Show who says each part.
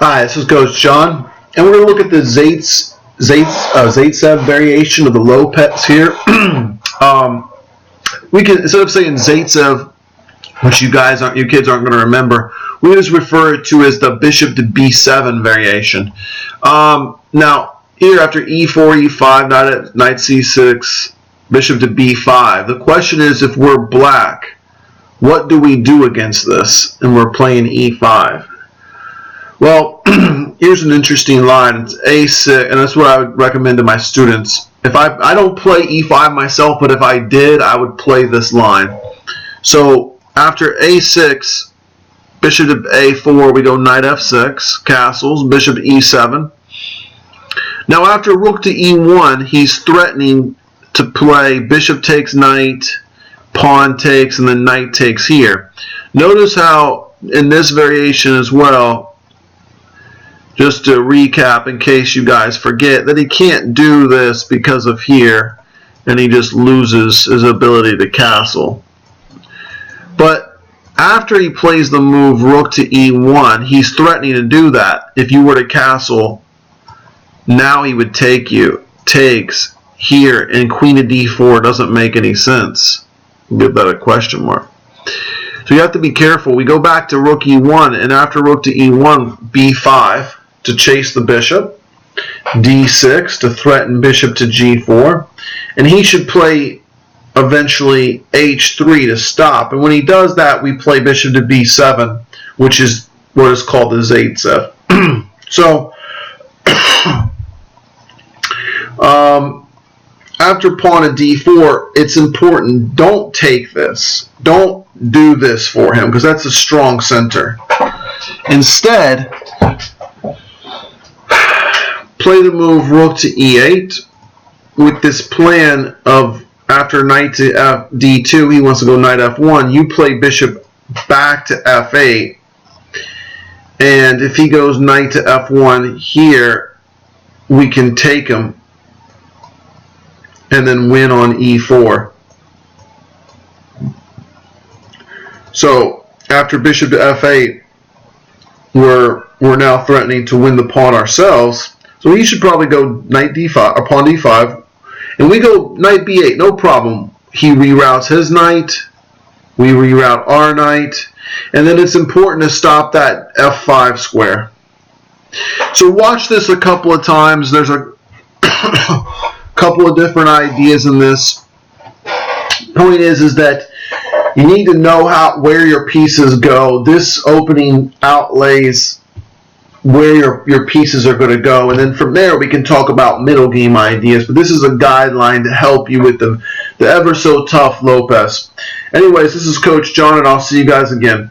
Speaker 1: Hi, this is Coach John, and we're going to look at the Zaitsev variation of the Lopez here. We can, instead of saying Zaitsev, which you kids aren't going to remember, we just refer it to as the bishop to B7 variation. Now, here after E4, E5, knight C6, bishop to B5. The question is, if we're black, what do we do against this? And we're playing E5. Well, here's an interesting line. It's A6, and that's what I would recommend to my students. If I don't play E5 myself, but if I did, I would play this line. So after A6, bishop to A4, we go knight F6, castles, bishop to E7. Now after rook to E1, he's threatening to play bishop takes knight, pawn takes, and then knight takes here. Notice how in this variation as well, just to recap in case you guys forget, that he can't do this because of here, and he just loses his ability to castle. But after he plays the move rook to E1, he's threatening to do that. If you were to castle, now he would take you, takes here, and queen to D4 doesn't make any sense. Give that a question mark. So you have to be careful. We go back to rook E1, and after rook to E1, B5 to chase the bishop, D6 to threaten bishop to G4, and he should play eventually H3 to stop. And when he does that, we play bishop to B7, which is what is called the Zaitsev. So after pawn to D4, it's important, don't take this. Don't do this for him, because that's a strong center. Instead, play the move rook to E8 with this plan of after knight to D2, he wants to go knight F1. You play bishop back to F8, and if he goes knight to F1 here, we can take him and then win on E4. So after bishop to F8, we're now threatening to win the pawn ourselves. So he should probably go knight D5 or pawn D5, and we go knight B8. No problem. He reroutes his knight. We reroute our knight, and then it's important to stop that F5 square. So watch this a couple of times. There's a couple of different ideas in this. Point is that you need to know where your pieces go. This opening outlays where your pieces are going to go, and then from there we can talk about middle game ideas, but this is a guideline to help you with the ever so tough Lopez. Anyways, this is Coach John, and I'll see you guys again.